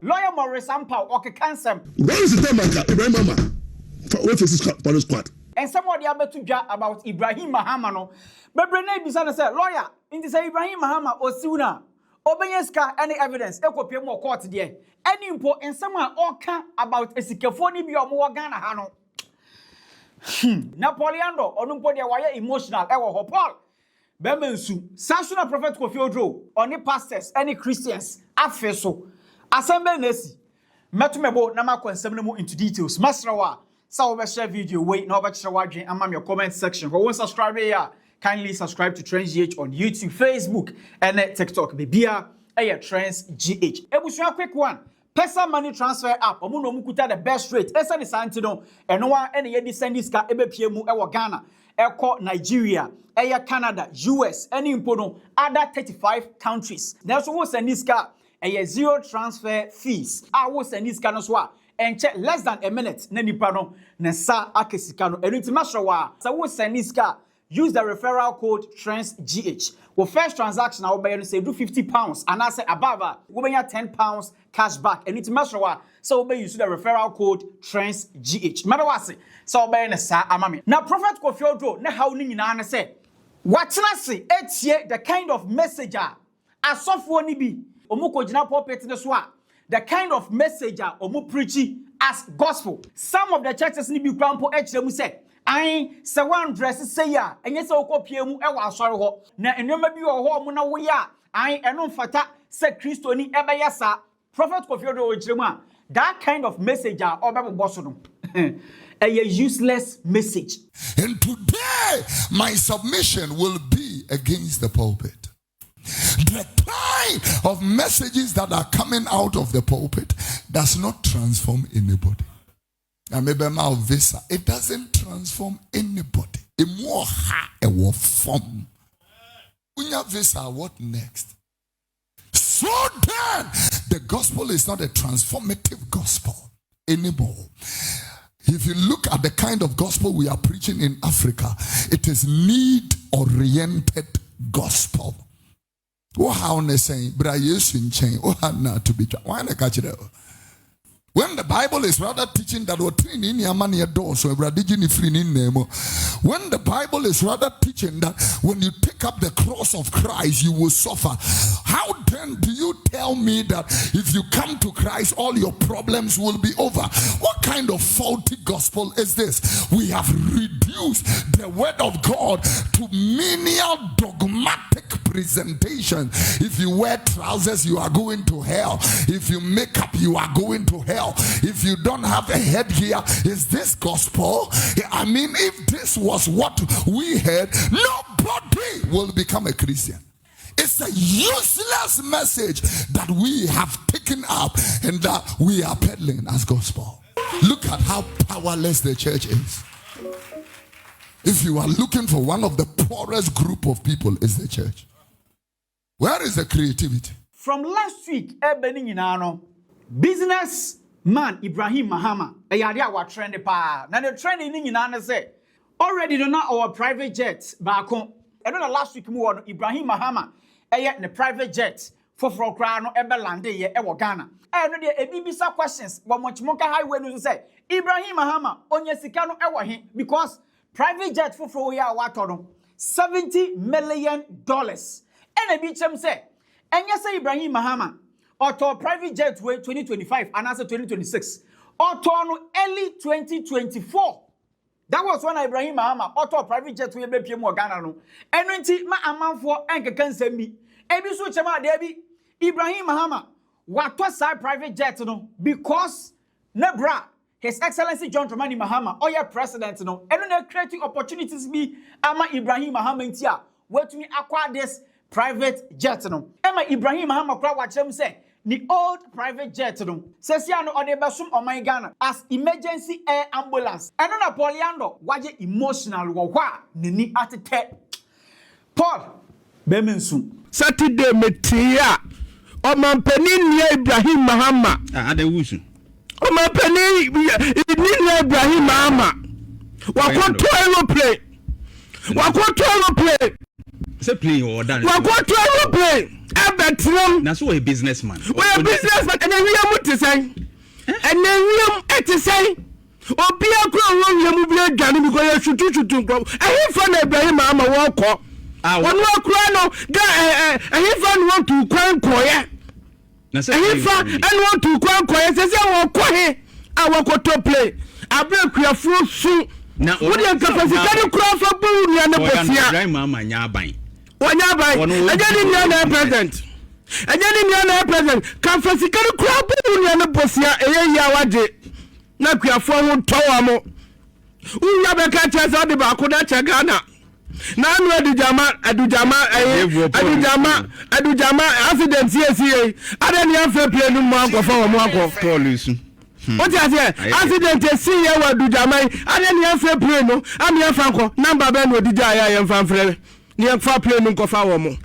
Lawyer Maurice Ampaw Accuse Where is the time Ibrahim Mahama? What is this squad? And somebody about to judge about Ibrahim Mahama no. But Brene Bisana said, lawyer, in this Ibrahim Mahama or sooner. Obenyeska any evidence, ekopie mo court there. Any impo and someone oka about a sikafoni bi omo Ghana hano. Napoleando onumpo dia wire emotional ewo ho Paul. Bemensu, Sasuna Prophet Kofi Oduro, oni pastors, any Christians, afeso. Assemble nesi. Metumebo na makonsem no into details. Masrawa, sa we share video wait na obachira wadwen amam your comment section. For one subscribe here, kindly subscribe to Trends GH on YouTube, Facebook, and TikTok. Bibia Trends GH. Ebusua quick one. Pesa money transfer app. Omo no mukuta the best rate. Esa ni santi no. Eno wa ene ye di send this ka ebepie mu ewo Ghana, eko Nigeria, Canada, US, any impono other 35 countries. Now so wo send this ka zero transfer fees. I will send this kind of swap and check less than a minute. Na nipa no na sa akesika no. Enu ti mashawa. So we send this car. Use the referral code TRENDSGH. Well, first transaction I will buy you say do £50 and I say above we buy £10 cash back. And it's mashawa. So we use the referral code TRENDSGH. Matter what say. So we buy you sa amami. Now Prophet Kofi Oduro na how ni na say. What na say? Etie the kind of messenger asofo ni bi. Omuko jina pulpit ne so a the kind of messenger omu preaching as gospel. Some of the churches ni bi krampo ekire mu say I se one dress say ya enye se okopie mu e wa asore ho na enema bi wo ho mu na wo ya I eno mfata se Kristo ni ebeye sa. Prophet Kofi Oduro ekire mu a that kind of messenger obebo so no a useless message. And today my submission will be against the pulpit. The kind of messages that are coming out of the pulpit does not transform anybody. It doesn't transform anybody. What next? So then, the gospel is not a transformative gospel anymore. If you look at the kind of gospel we are preaching in Africa, it is need-oriented gospel. What how they say, but in chain, not to be why not catch it? When the Bible is rather teaching that we're training in your money door, so when the Bible is rather teaching that when you take up the cross of Christ, you will suffer. How then do you tell me that if you come to Christ, all your problems will be over? What kind of faulty gospel is this? We have reduced the word of God to menial dogmatic presentation. If you wear trousers, you are going to hell. If you make up, you are going to hell. If you don't have a headgear, is this gospel? I mean, if this was what we had, nobody will become a Christian. It's a useless message that we have taken up and that we are peddling as gospel. Look at how powerless the church is. If you are looking for one of the poorest group of people, is the church. Where is the creativity? From last week, business man Ibrahim Mahama, wa trend pa. Now the trend in say already do not our private jet back home. And then last week mu Ibrahim Mahama, the private jet for no lande ye Ghana. And then the BBC questions, but much more highway no say Ibrahim Mahama onye sika no he because private jet for ya watono $70 million. And a bitchem say, and yes, Ibrahim Mahama, or to private jet way 2025 and answer 2026, or to early 2024. That was when Ibrahim Mahama, or to private jet way be PM Ghana no. And when ma amount for anke can send me. Ebi so chema debi Ibrahim Mahama, what was our private jet no? Because Nebra, His Excellency John Dramani Mahama, or your president no, and when creating opportunities be ama Ibrahim Mahama intia, where to me acquire this private jet no. Emma Ibrahim Mahama kwa watch them say the old private jet no. Says ya no ode besum o my Ghana as emergency air ambulance. And on Napoleando waje emotional wo hwa nini atete. Paul Bemensu. Saturday metia o mampeni ni Ibrahim Mahama. Ade wusu. O mampeni ni Ibrahim Mahama. Wakonto aeroplane. Say plane or done. What to aeroplane? Betram. That's why a businessman. Well, a businessman, and then we are to say. And then we are to say. Or be a crown, you will be a gun because you should to go. I hear from Ibrahim Mahama walk up. One more crown, I hear from one to crown quiet. I hear from and want to crown quiet. Says, I walk quiet. I walk to play. I break your fruit soon. Now, what you capacity crown for Boone and the Ibrahim Mahama Yabai. One Yabai, I didn't know present. I didn't know present. Capacity crown Boone and the Bosia, a yawaji. Na kwa fo towa mo unya be ka cha sa de ba ko da cha Ghana na anu adujama accident CCA adani afa plane mu akofo wo mo akofo police o ti ase accident CCA wa adujama adani afa plane no ami afa ko number be no dija ya ye mfa mfrele ni afa plane ko fa wo mo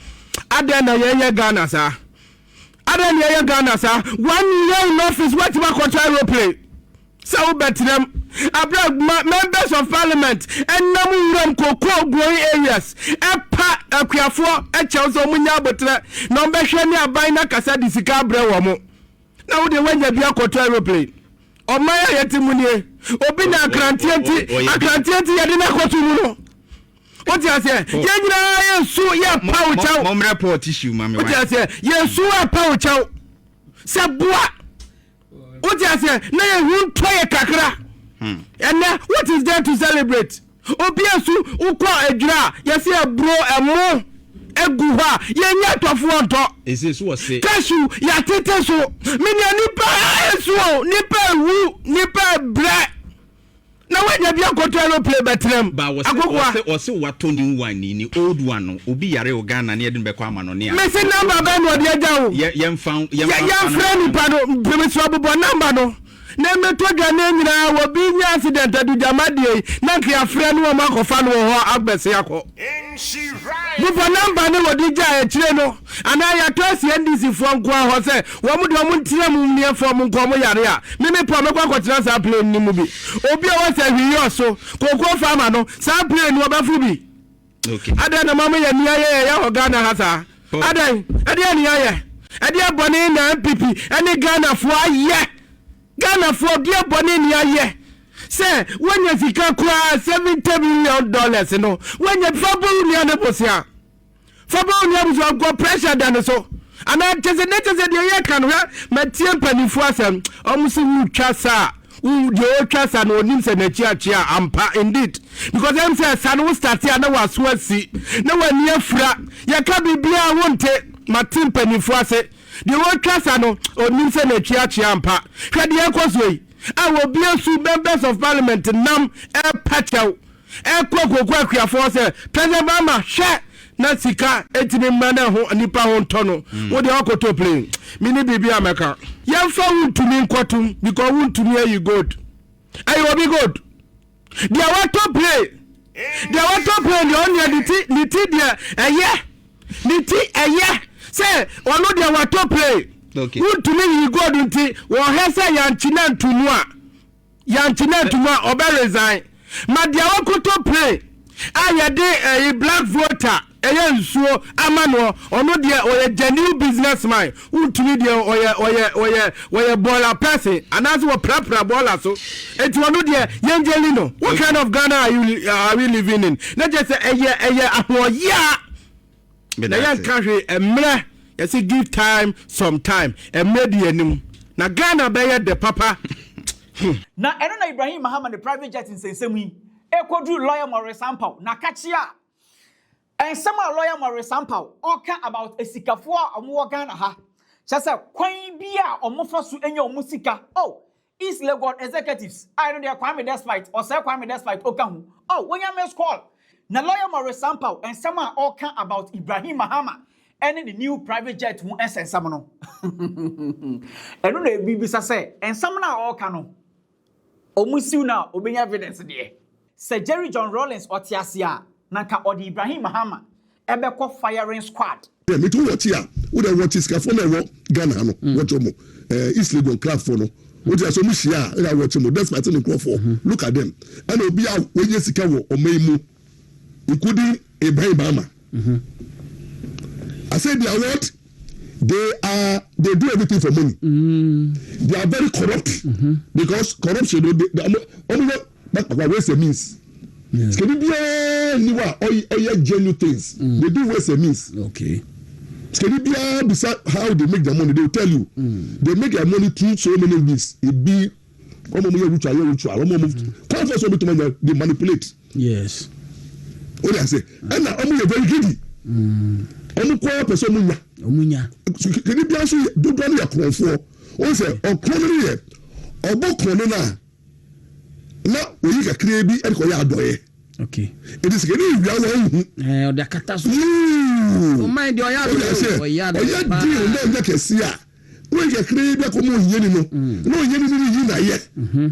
adana ye Ghana sa 1 year in office what ma control aeroplane. So better them abroad members of parliament and namu koko growing areas epa akuafo echewso munya botre no be hwe ne aban na kasa disika bre wo mo na wo de wanya bia control aeroplane o maya yetimunie obi na akrantienti yede na kotumu no o ti ase ye nyina yesu ye pawo chaw mom report issue mama o ti ase yesu a pawo chaw se boa. What you say? Na ye hu toye kakra. And what is there to celebrate? Obiasu ukwa ejura, ye say bro emo egu ha, ye nya tofu onto. Is what say? Kashu ya tete so. Minya nipa eso, nipa wu, nipa bre. Na when you be control play betrem. Ba was what Tony one ni old one obi yare Ghana na edin be kwa ma no ne. Me say number ben wo de agya wo. Ye found friend pado premiswa bobo number no. Na me to dwa na nyina wo bi nya accident adujama de na kia friend wo ma ko fa no ho agbese yakọ. Bobo number ne wo di ja e kire no. Ana ya to NDC fo nko ho se wo mu de wo ntira mu mie fo mu nko mo yare a. Me po me kwa kwatira sa plane ni mu bi. Obi o wa se hwi so koko farmer no sa plane wo ba fu bi. Okay. Ada na mama ya ni aye ya Ghana ha sa. Ada ni aye. Ada boni na MPP ene Ghana fo aye. Ghana for dear bonnie near say when you fika kwa $70 million no when you fabu near the bosia fabu near was go pressure than so and I just the year can Mathieu Pennyfuasem almost chasa the chasa no nims and a chia ampa indeed because them say san will start here no was see no one near fra ya can be beer won't take Mathieu Pennyfuase. The word Casano or Ninsen a Chiampa. Had the Equosway. I will be a members of parliament nam a patcho. A quack force. President Mama, shat Natsika, 18 manner who nipa on tono. What the Oko to play? Mini baby America. Young found to me quatum because won't to me you good. I will be good. They are what to play. They are what to play the only niti a year. Niti a year. Say, one of them were to play. Okay. Who to me you go into one has a yanchina to moi. Yanchina to moi or resign. Madiawako to play. I had a black voter. A young so amano or no dear or a genuine businessman who to me or a baller person and as well prapra baller so it's one of dear young Jelino. What kind of Ghana are we living in? Not just a year. Na yan country emre you say give time some time emre di anim na Ghana be the papa na eno na Ibrahim Mahama the private jet in sensem yi ekodru lawyer Maurice Ampaw na kachia ensema lawyer Maurice Ampaw oka about esikafo a omo Ghana ha chese kwan bia omofa su enya omusika oh East Lagos executives I know they Kwame despite or say Kwame despite oka hu oh when you miss call na lawyer Maurice Ampaw and some all can about Ibrahim Mahama and the new private jet who and some no. And no BBC say and some now all can omusiu na obenya evidence there. Sir Jerry John Rawlings or Tiasia nanka or the Ibrahim Mahama ebeko firing squad. Yeah, me too what here. Who the what is for me Ghana no. What mo East Lagos club for no. What is so much here? I watch mo. That's my thing for. Look at them. And obi a we sika wo o meimu. Including Ibrahim Mahama. I said they are what? They do everything for money. They are very corrupt because corruption. They waste a means. Can you be genuine things? They do waste a means. Okay. Can you be beside how they make their money? They will tell you. They make their money through so many means. It be they manipulate. Yes. What I say? And now I'm very greedy. I'm quite person. Omunya. Can you be also do money a call for? One say, or colony, or book corner. Now we can create be and call doye. Okay. It is getting young. The catastrophe. Mind your yard. Oh, yeah, deal, like a seer. We can create a common yenino. No yenino yet. No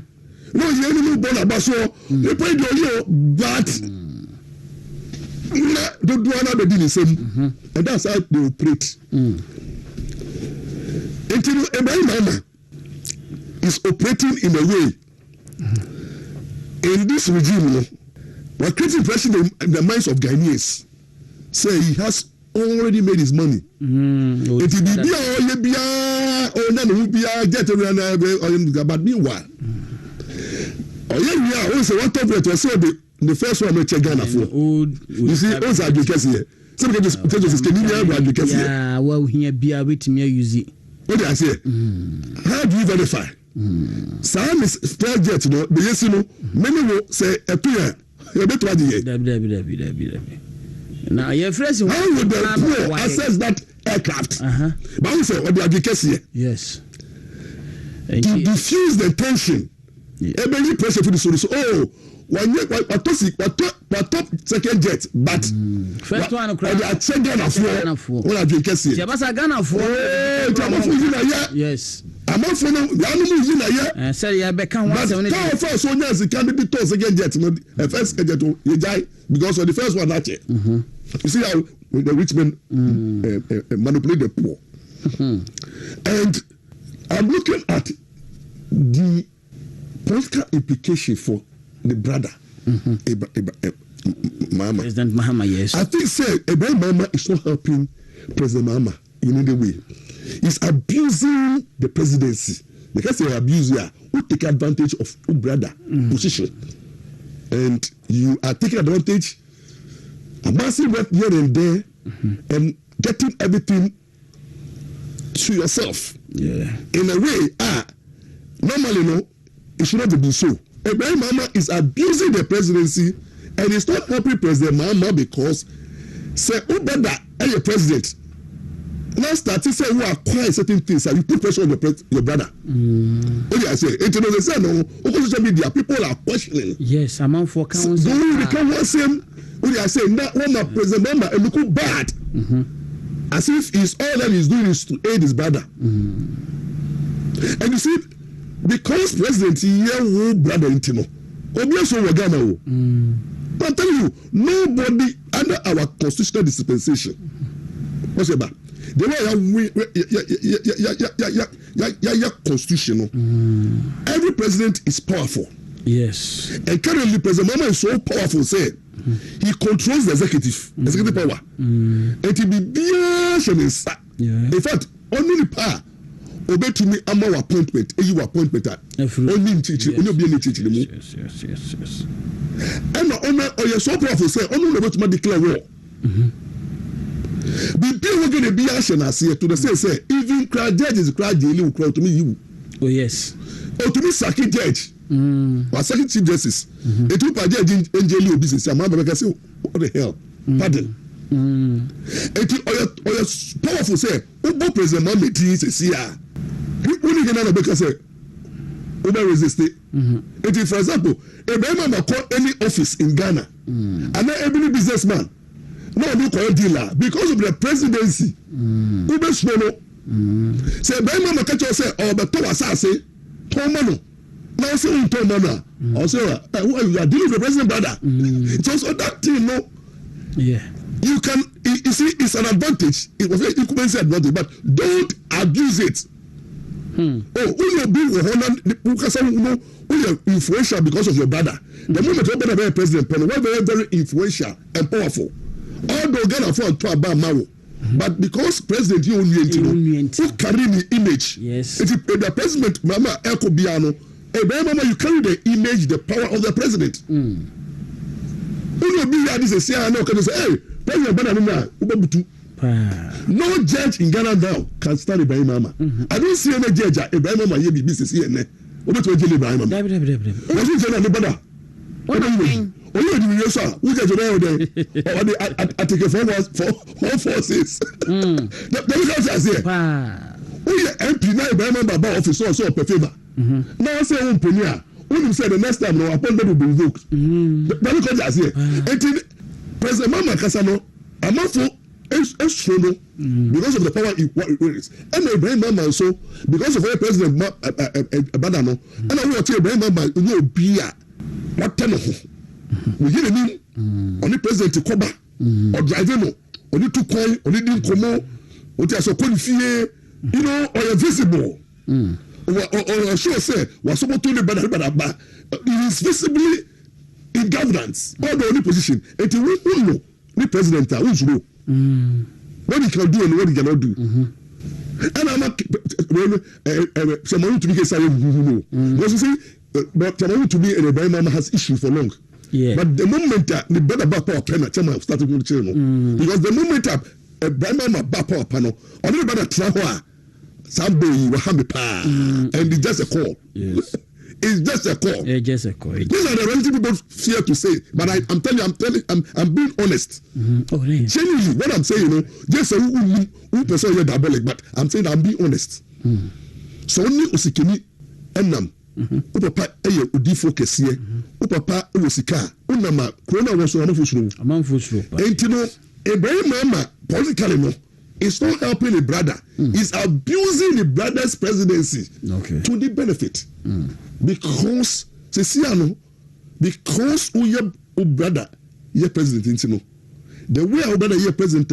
yenino bonabaso. They pay the but don't do another deal the same. And that's how they operate. Until Ibrahim Mahama is operating in a way. In this regime, we're creating pressure in the minds of Ghanaians. Say he has already made his money. It will be get around but meanwhile. The first one I check Ghana for. You see, also advocacy. Some of the yeah, well, here be a bit me use it. What do I say? How do you verify? Some is fair jet, no, but yes, you know, many will say a peer. You better what you now, your friends, how would the poor access that aircraft? But we say, what the advocacy? Yes. To diffuse the tension. Every pressure for the solution. Oh, what top second jet, but first one, I check Ghana for what advocacy. Ghana for yes. I'm not for no, say you become 170. First one is can be told second jet, first jet you die because of the first one that you see how the rich men manipulate the poor. And I'm looking at the political implication for the brother Mahama. President Mahama, yes. I think Ibrahim Mahama is not helping President Mahama in any way. He's abusing the presidency. Because they abuse here, who take advantage of your brother position. And you are taking advantage, amassing work here and there, and getting everything to yourself. Yeah. In a way, normally, no, it should not be so. Ibrahim Mahama is abusing the presidency, and it's not helping President Mahama because, say, oh, brother, and your president. Now start to say who acquire certain things and you put pressure on your brother. What do I say? They say no, on social media people are questioning. Yes, among for council. So do we become one same? What do I say? Now when my president member and look bad, as if all that he's doing is to aid his brother. And you see, because president here brother intimo, obviously we're Ghana. But I'm telling you, nobody under our constitutional dispensation. What's it about? The way constitutional. Every president is powerful. Yes. And currently, President Mahama is so powerful, say he controls the executive power. And he be in fact, only the power obey to me our appointment, you appointment only in teaching, only be in teaching. Yes. And on your so powerful, say only about to declare war. People going to be action as here to the say even crowd judges crowd daily will crowd to me you. Oh yes. Or to me second judge. Or second chief justice. It took a judge in jail business. I'm going to say what the hell? Pardon. Or your powerful say what president Mahama is here. When you can because say over resist it. It for example, Ibrahim Mahama call any office in Ghana and not every businessman. No, look at dealer because of the presidency. Ube smolo. Say, Ibrahim Mahama catch us say, oh, but to say, Tomano. Now say, Tomana. Or say, you are dealing with the president, brother. It's also that thing, no. Yeah. You can, you see, it's an advantage. It was very equal advantage, but don't abuse it. Oh, when you be influential because of your brother. The moment you're better be president, we're very, very influential and powerful. Although Ghana for to about Mawo, but because president you only who carry the image. Yes. If the president Mama Eko Biano, Mama, you carry the image, the power of the president. Hey, President Banana, no judge in Ghana now can stand Ibrahim Mahama. I don't see any judge Ibrahim Mahama here be business here. What to jail Ibrahim Mahama? What you tell anybody? What do you mean? Oh, you do sir. Who get you there? Or the I take a phone for forces. The because I say. Oh yeah, MP now Ibrahim Mahama office so favor. Now I say one premier. When you say the next time no appointment will be revoked. The because I say. President Mahama Kasano, I'm not for external because of the power it is. And Ibrahim Mahama also because of President Badano. And I want to Ibrahim Mahama no beer. What ten of we hear the name only President Koba or driving only two coin only didn't come out or so qualify or visible or sure say was supposed to be better but it is visibly in governance all the only position it will know the president who's know what he can do and what he cannot do and I'm not someone to be silent because you see but someone to be in a Mahama has issue for long. Yeah. But the moment the better back power panel started with the channel because the moment Mahama back power panel only better travel somebody will have a power and it's just a call. Yes. It's just a call. It's just a call. These are the relative people fear to say, but I'm telling I'm being honest. Oh, really? Genuinely, what I'm saying, just a who person you're diabolic, but I'm saying I'm being honest. So only Osikini Enam. Papa eye odi focus here. Papa Osika. Unama Corona was so among Ibrahim Mahama politically no. It's not helping the brother. It's abusing the brother's presidency to the benefit. Because because your brother your president the way our brother your president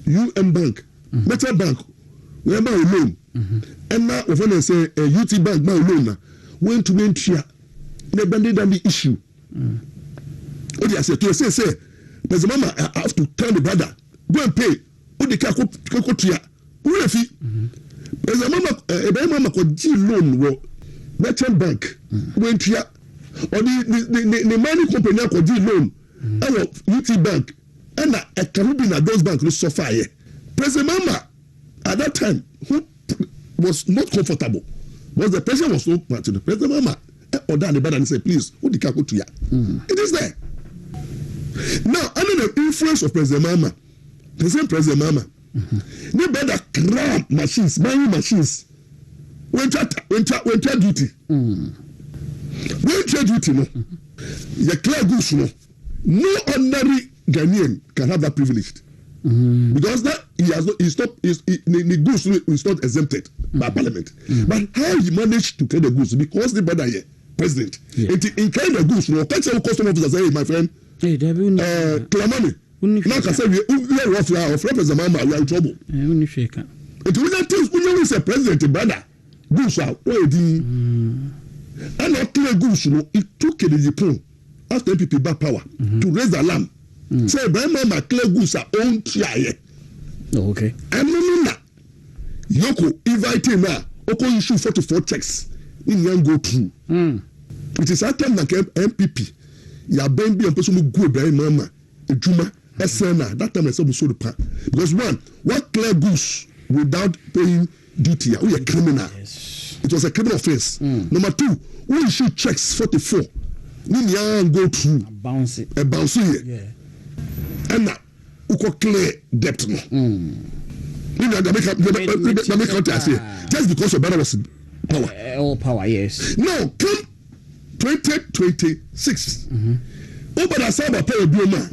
UM Bank, Metal Bank, we buy a loan. And now when I say a UT Bank buy a loan, went to main chair, they banded down the issue. What I say to say, there's a mama I have to tell the brother, go and pay. What the Kakotia, who if he there's a mama could G loan Merchant Bank went here or the money company could G loan our UT Bank and a Caribbean those banks will suffer here. President Mahama at that time who was not comfortable was the president was so much to the President Mahama or down the bed and say please who the Kakotia. It is there. Now under the influence of President Mahama, the same President Mahama, they better grab machines, buying machines. When duty, no, you clear goods, no ordinary Ghanaian can have that privilege because that the goods is not exempted by Parliament. But how he managed to clear the goods because the brother here, President, in clearing the goods, no, catch our customer officer say, my friend, Clamani. Now, can say we are rough, we are President Mahama, we are in trouble. It will not tell you say President, brother. Goose out, and not clear goose, it took a Japan after MPP back power to raise the alarm. Say, Ibrahim Mahama clear goose are own chair. Okay. And no, Yoko invite him now. Oko issue 44 checks in young go through. It is at time like MPP. Ya ben be on person who go Ibrahim Mahama, a Juma, SNA. That time I saw so the pan because what clear goose without paying duty, we are criminal. Yes. It was a criminal offense. Number two, we issue checks 44. We go through a bounce here. Yeah. And now we could clear debt. Just because your brother was in power. All power, yes. Now come 2026. Over the cyber power bioma.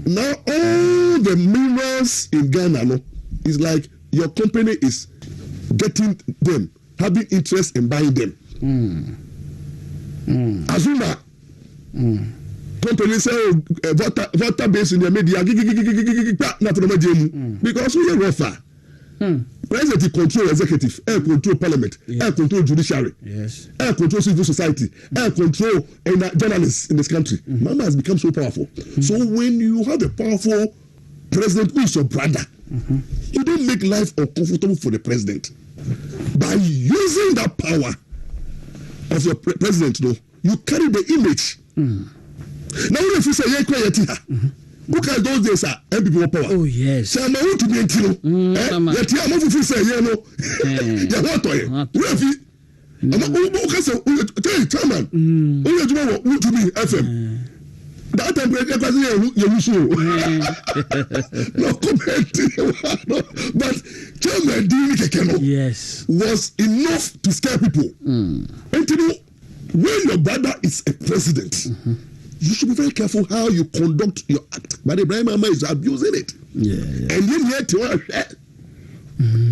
Now all the minerals in Ghana is like your company is getting them, having interest in buying them. Azuma company say voter base in the media because we are rougher. President control executive, air control parliament, air control judiciary, air control civil society, air control journalists in this country. Mama has become so powerful. So when you have a powerful president who is your brother, You don't make life uncomfortable for the president. By using that power of your president, you carry the image. Now, if you say, yeah, quiet here. Look at those days, people power. Oh, yes. Say, I'm out to be in Tino. Yet, I'm over to say, yeah, no. Yeah, what are you? I'm a chairman. Only to be FM. That time, no comment. But chairman yes was enough to scare people. And you know, when your brother is a president, you should be very careful how you conduct your act. But Ibrahim Mahama is abusing it. And then yet you are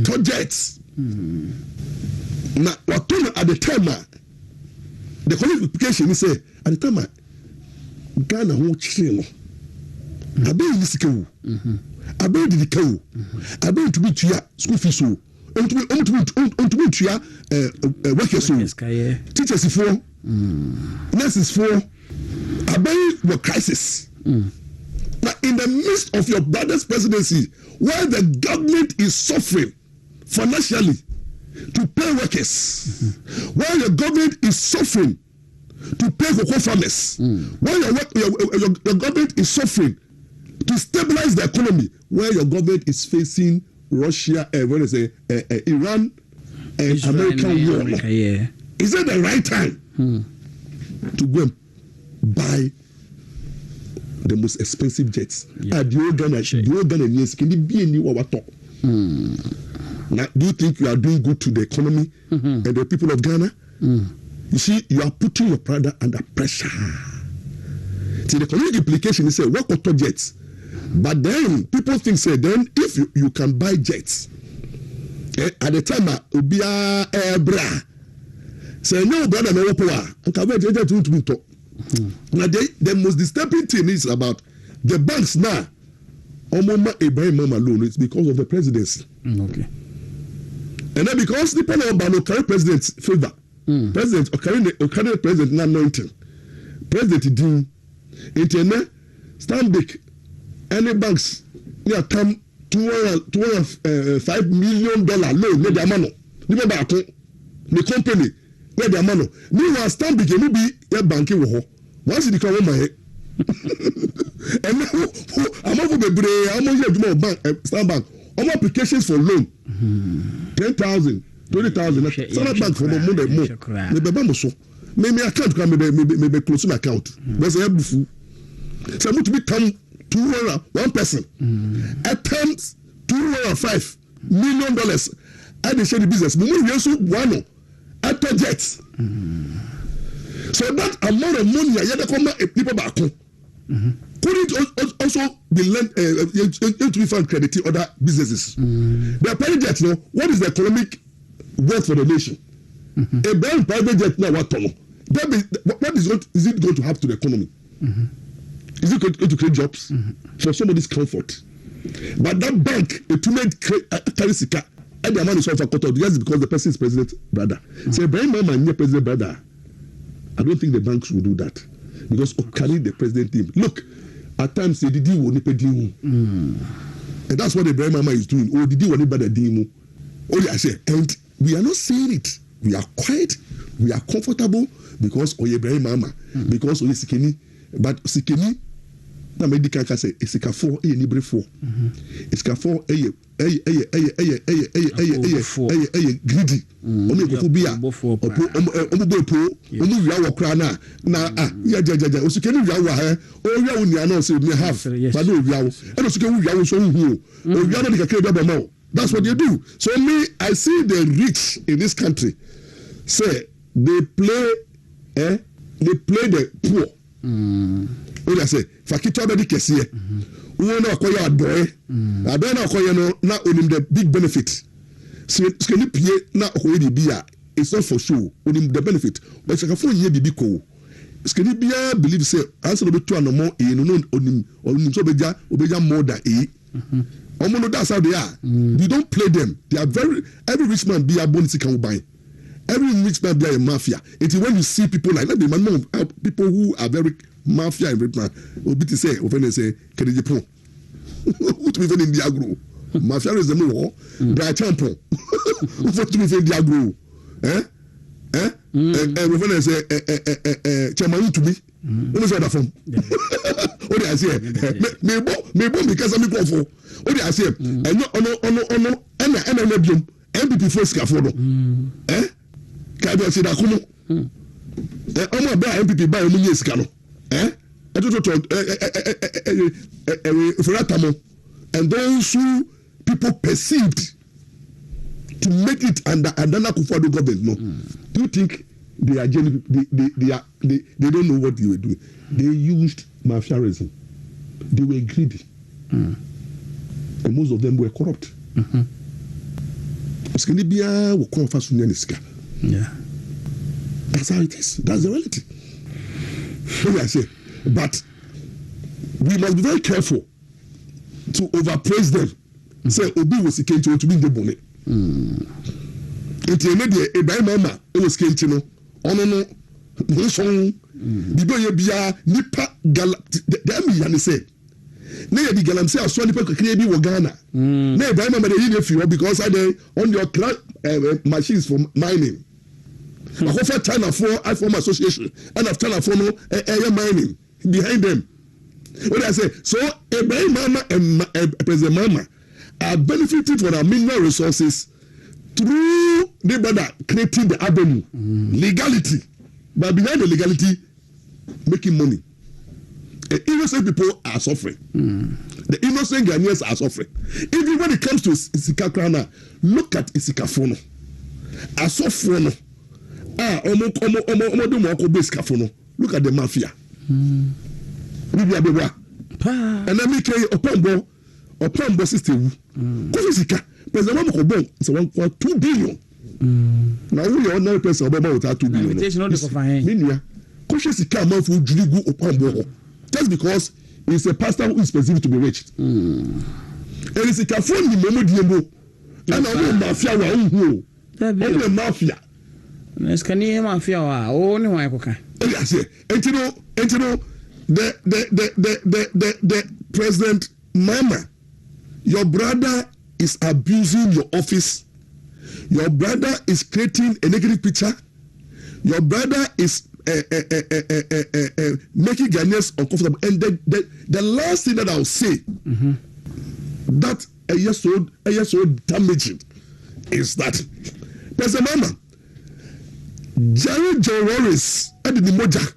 projects. Now, what at the time, the qualification is say at the time, Ghana won't chill. I bet you skill. I bet you go. I bet to be to your school fees. To be to your workers. Teachers for nurses for. I bet you crisis. Now, in the midst of your brother's presidency, while the government is suffering financially to pay workers, while your government is suffering to pay cocoa farmers, while your government is suffering to stabilize the economy, while your government is facing Russia, Iran, and American war. Is it the right time to go and buy the most expensive jets? Now, do you think you are doing good to the economy and the people of Ghana? You see, you are putting your brother under pressure. See, the economic implication is say work auto jets, but then people think say then if you can buy jets, at the time ubia bra say no brother no power. Now the most disturbing thing is about the banks now. Omoma Ibrahim Mahama loan, it's because of the presidency. Okay. And then because the panel of carry president's favor, president or carry the president not anointing, president Dean, internet, Stanbic, any banks near come $205 million loan, maybe a man, the company, maybe a man. Meanwhile, Stanbic, you will be a banking war. Once you become my head. And now, I'm over the break. I'm over bank, Stan Bank. All applications for loan 10,000, 20,000. Some bank for more. Maybe account can maybe close my account. There's a helpful. So to become 1 person. Attempts $205 million. I did share the business. We also one at jets. So that amount of money, I had to come people back home. Could it also be lent to be found crediting other businesses? They are private jet, what is the economic wealth for the nation? A brand private jet now, what is it going to happen to the economy? Is it going to create jobs for somebody's comfort? But that bank, it will make carry sika, and the amount is for quarter just because the person is president brother. Say, Ibrahim Mahama and president brother. I don't think the banks will do that because of carrying the president team. Look, at times they did and that's what Ibrahim Mahama is doing. Oh, did you want to oh, yeah, I say, and we are not saying it. We are quiet, we are comfortable because of Ibrahim Mahama, because of Sikini. But Sikini, na medical can say it's a 4 a libre 4. It's a 4 greedy. Omi ko bia. Omo po, omo wia wo kra na ya Osikeni wia wa he. O wia wo nia na say me have. But no wia wo. And Osikeni wia wo so hu. O wia na de kakra ba ma. That's what they do. So me, I see the rich in this country say they play the poor. What I say, Fakito Bedi Kessie, who know acquire a boy, I don't know acquire no only the big benefit. So it's going to pay not already be it's not for sure, only the benefit, but it's a 4 year BB. It's going to be a believe say, answer the 2 and more in only Obeja more than A. That's how they are. You don't play them. They are every rich man be a bonus can buy. Every rich man be a mafia. It's when you see people like that, people who are very mafia and rich man, or be to say, or when they say, can you pro? Who to be in the agro? Mafiaism war, dry tampon. For to be diagro. Reference Chairman to be. What is that from? What I say? Me because I'm going for. What I say? And no, and MPP first for no. Can you say that come? I'm a bear MPP by Munis Cano. I don't know. And those who people perceived to make it under Akufo-Addo government, no. Do you think they are they don't know what they were doing? They used mafiaism. They were greedy. And most of them were corrupt. Yeah. That's how it is. That's the reality. What I say. But we must be very careful to overpraise them. Say Obi was a to be the bonnet. It's a Ibrahim Mahama, it was Kentino. Ono no song. Bibo ye bia nipa gal the say. Na ye di galam say aso nipa kakra bi wo Ghana. Na Ibrahim Mahama dey in few because I dey on your machines for mining. I offer China for iPhone Association and after China for no mining behind them. What I say? So Ibrahim Mahama and President Mahama are benefiting from our mineral resources through the brother creating the avenue, legality, but behind the legality, making money. The innocent people are suffering. The innocent Ghanaians are suffering. Even when it comes to Isika Krana, look at Isika Fono. Asofono. Look at the mafia. And then make a Opambo system. Kofisika. President Mahama is 1.2 billion. Now we are ordinary person without 2 billion. Kofisika man for Juligu Opambo. Just because he's a pastor who is perceived to be rich. And it's a phone the Momo Diembo. And I'm mafia wa unhu. I'm mafia. Skani mafia wa only one koka. Yes, and you know the President Mahama, your brother is abusing your office. Your brother is creating a negative picture. Your brother is making Ghanaians uncomfortable. And the last thing that I'll say that a year so damaging is that President Mahama, Jerry Joe-Roris, the moja,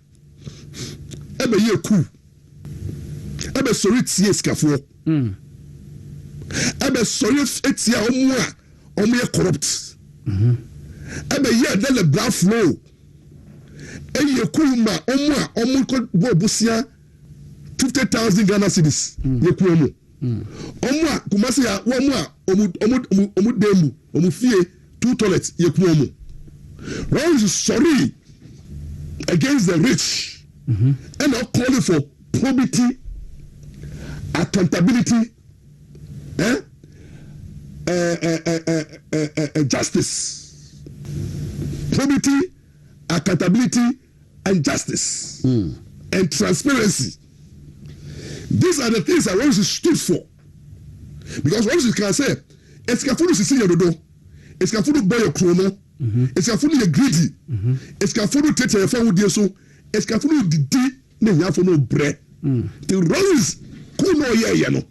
ebe ye ku, ebe sorry tiye skafo, ebe sorry etia omu corrupt, ebe ye de le bra flow, eye ku ma omu ko bo busia 50,000 Ghana cedis ye ku omu, omu kumasi ya omu demu, omu fie 2 toilets ye ku omu. Ron is sorry against the rich and not calling for probity, accountability, justice. Probity, accountability, and justice, and transparency. These are the things that Ron stood for. Because Ron can say, it's Kafudu Sisi Yandoh, it's Kafudu Boyo Chrono. It's a fully greedy. It's a fully take a phone with so. It's a fully did no for no bread. The rose cool no ya no.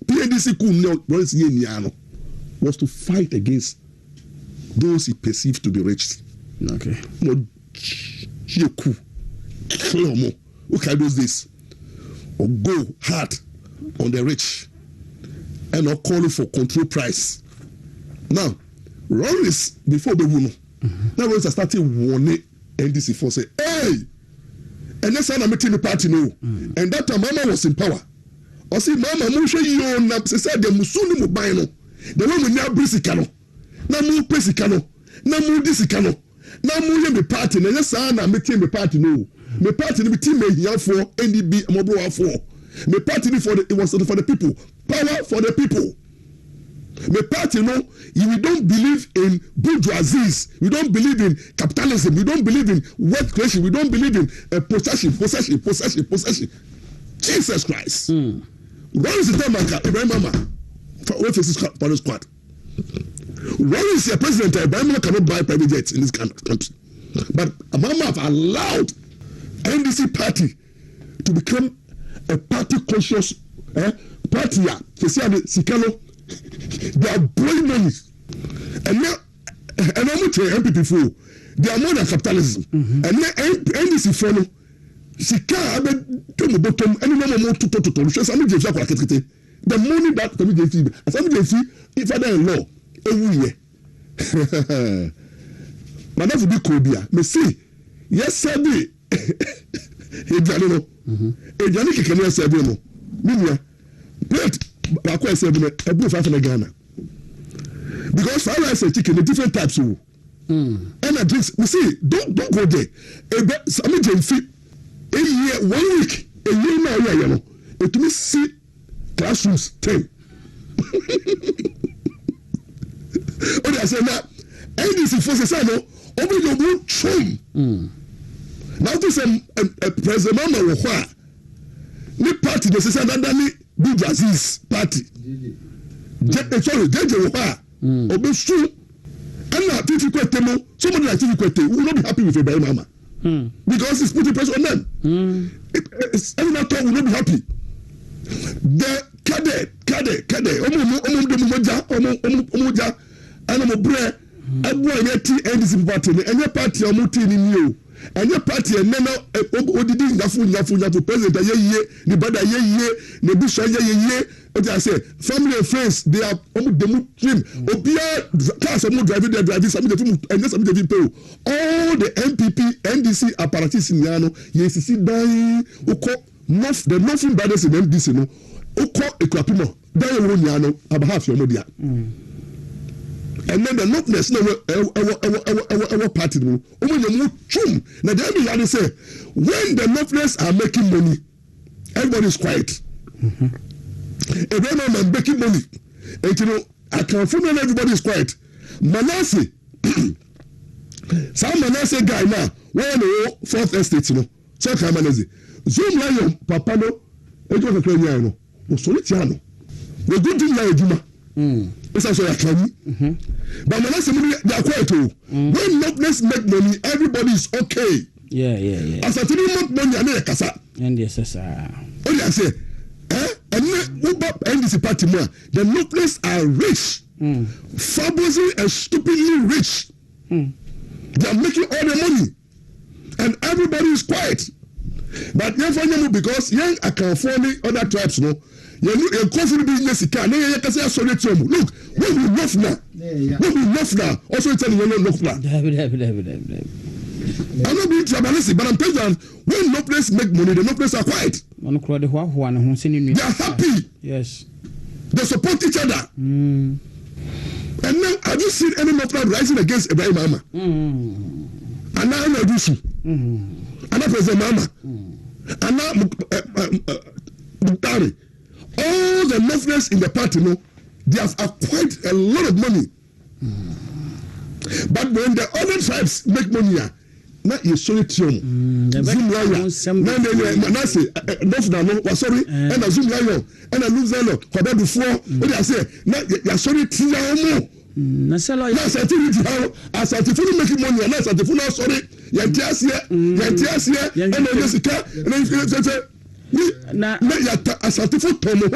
PNDC cool no rose yano was to fight against those he perceived to be rich. Okay. No, you cool. Who can do this? Or go hard on the rich and not calling for control price. Now, Rollins before the woman, now Rollins started warning NDC for say, hey, and that's how I'm meeting the party no. And that time Mama was in power. I see Mama Musha yo na said the Musuni Mubino, the woman now Brisicano, na mu Pesicano, na mu Disicano, na mu me party, and that's how I'm meeting the party no. Me party the team me here for NDB Mobile for. Me party for it was for the people. Power for the people. My party, we don't believe in bourgeoisie. We don't believe in capitalism. We don't believe in wealth creation. We don't believe in possession. Jesus Christ. Where is the time Ibrahim Mahama? What is his police squad? Where is your president? Ibrahim Mahama cannot buy private jets in this country. But Mahama have allowed NDC party to become a party conscious party. They say Sikalo, they are blowing money. And now, and I'm not saying MPP fool. They are more than capitalism. And now NDC follow. Sika abe to mo bottom any no more to sami je fi akwa ketete the money that sami je fi if father in law ewu ye madam bi ko bia me see yes sabi ejani no ejani keke no sabi no minua plate ba ko sabi no ebu fa na Ghana because for rice and chicken the different types and I drinks me see don't go there sami je fi a year, 1 week, a year now, you know, it will see classrooms 10. Oh, I said now, NDC forces I know, over your own chum. Now, this President Mahama will why the party, the Sisa Dandani, Big Aziz party. Sorry, JJ will why, Obesu, and now, if you quit them, somebody like you quit, will not be happy with Ibrahim Mahama. Because it's putting pressure on them. Everyone will not be happy. The kade, omoja, and I'm a bread, and boy, NDC party, and your party are muting in you, and your party, and then Odidi, Nafu, president, the brother, the bishop, what I say, family and friends, they are almost the dream. Obia cars are more driving their driving, some of the and then some of the people. All the MPP, NDC apparatus in Yano, yes, see, dying, the nothing brothers in MDC, no, Oko Equapimo, dying one Yano, about half your media. And then the nothness, our party, only the more chum. Now, they say, when the nothness are making money, everybody is quiet. Every man making money, and you know, I can feel when everybody is quiet. Manasseh, some Manasseh guy now, where the fourth estate, you know, so come Manasseh. Zoom lion, Papa no, it was a clear no, Solitiano. We good to lie, Juma. It's also a clan. But Manasseh, they are quiet too. When nothness make money, everybody is okay. Yeah. As I tell you, make money, I need a casa. And yes, sir. Only I say, and NDC party more. The nothless are rich, fabulously and stupidly rich. They are making all the money, and everybody is quiet. But you because young I can afford other tribes, no. You confident business can. Look, when we love now, also telling you no love now. I'm not being tribalistic, but I'm telling you, when no place make money, the no place are quiet. They are happy. Yes. They support each other. And now, have you seen any no plan rising against Ibrahim Mahama? And now, I'm Adusu. And now, President Mahama. And now, Muktari. All the Muslims in the party, no, they have acquired a lot of money. But when the other tribes make money, na Solitium, Zoom Lion, Manasseh, no, sorry, and a Zoom Lion, and a Luzelo, for that before, what I say, na Solitium. Nasalo, yes, I think as I fully making money, and as I fully sorry, Yantiasia, and Jessica, and then as I fully Tomo.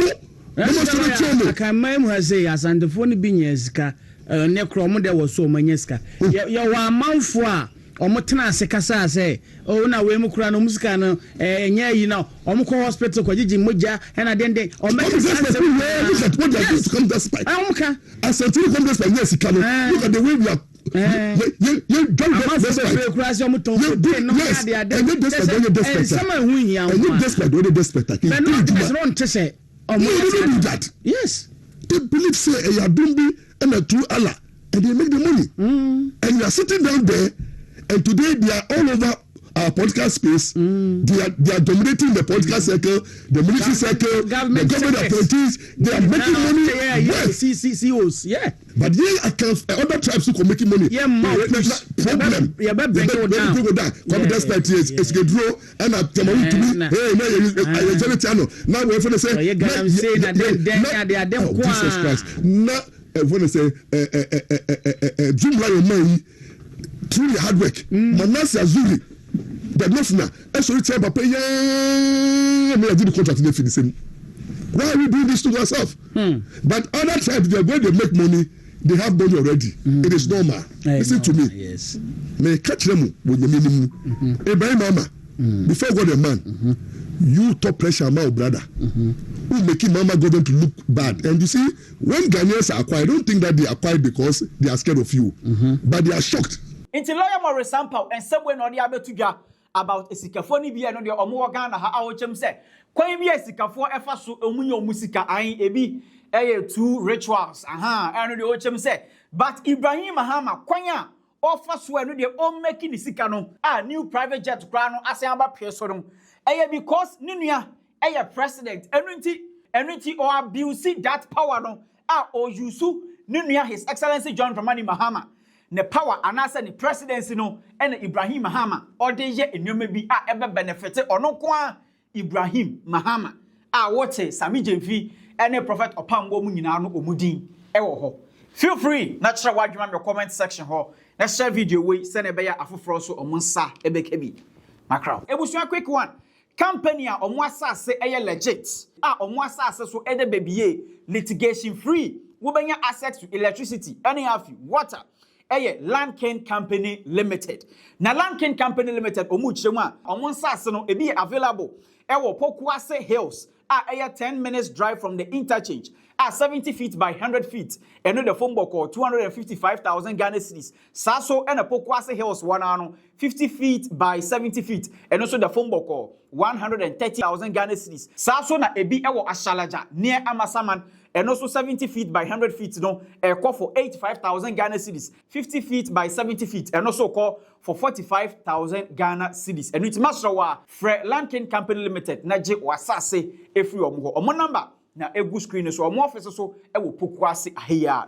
I can remember say as and the phone being Jessica, Necrom, there was so many Jessica. You are mouthful. Omotena sekasa say oh na we mu kura no musika no nya yi na omko hospital kwa jiji moja na den den o make sense look at what they are to come despite omka as a come despite yes can look at the way we are you don't despite kurasi omoton no na dia dey some hu hia and you despite what they despect but no is wrong to say no do that yes they believe say you are doing and a true Allah and they make the money and you are sitting down there. And today they are all over our political space. They are dominating the political circle, the military circle, the government appointees. They are making money. CEOs, yeah. But other tribes who are making money. Yeah, problem. Yeah, bring it down. Confidence parties, it's get draw and a tamaru to me. Hey, now we're going to say, Jesus Christ. Now, when I say, Jim Lion May, through the hard work, Manasseh Azuri, the Nofna, actually tell Papa, I did the contract in the same. Why are we doing this to ourselves? But other tribes, they are going to make money. They have money already. It is normal. Listen to me. Yes. May catch them with the minimum. Ibrahim Mahama, before God a man, you top pressure my brother. Who making Mama government to look bad. And you see, when Ghanaians are acquired, I don't think that they are acquired because they are scared of you. But they are shocked. Inti lawyer Maurice Ampaw and somewhere no the abetuga about esikafo bi no de omo Ghana ha awochem se kwan bi esikafo efa so omunyo musika an ebi two rituals eno de ochem se but Ibrahim Mahama kwan a ofa so eno de o making sika no new private jet kra no asan aba peso no because ninua president eno or abuse that power no o use ninua His Excellency John Dramani Mahama ne power anasa ne presidency no ene Ibrahim Mahama or de ye enwoma bi ebe benefit ono kwa Ibrahim Mahama wote Sami Jemfi ene prophet opambo mu nyina no omudin ewo ho. Feel free na kyerɛ wadwuma me comment section ho na share video we send ebe ya afoforo so omunsa ebeke bi macro ebusua quick one company a omo asase legit omo asase so ede bebie litigation free wo benya access to electricity any have water Land King Company Limited. Na Land King Company Limited omu chemu a omo nsase no ebi available Pokuase Hills 10 minutes drive from the interchange 70 feet by 100 feet and the phone book 255,000 Ghana cedis. Saso and a Pokuase Hills 50 feet by 70 feet and also the phone book 130,000 Ghana cedis. Saso na ebi Ashalaja near Amasaman and also 70 feet by 100 feet no call for 85,000 Ghana cedis. 50 feet by 70 feet and also call for 45,000 Ghana cedis. And it's Masrawa Fred Lankin Company Limited Naje Wasase Efri Omo number na egu screen so omo office so e wo Pokuase ahia.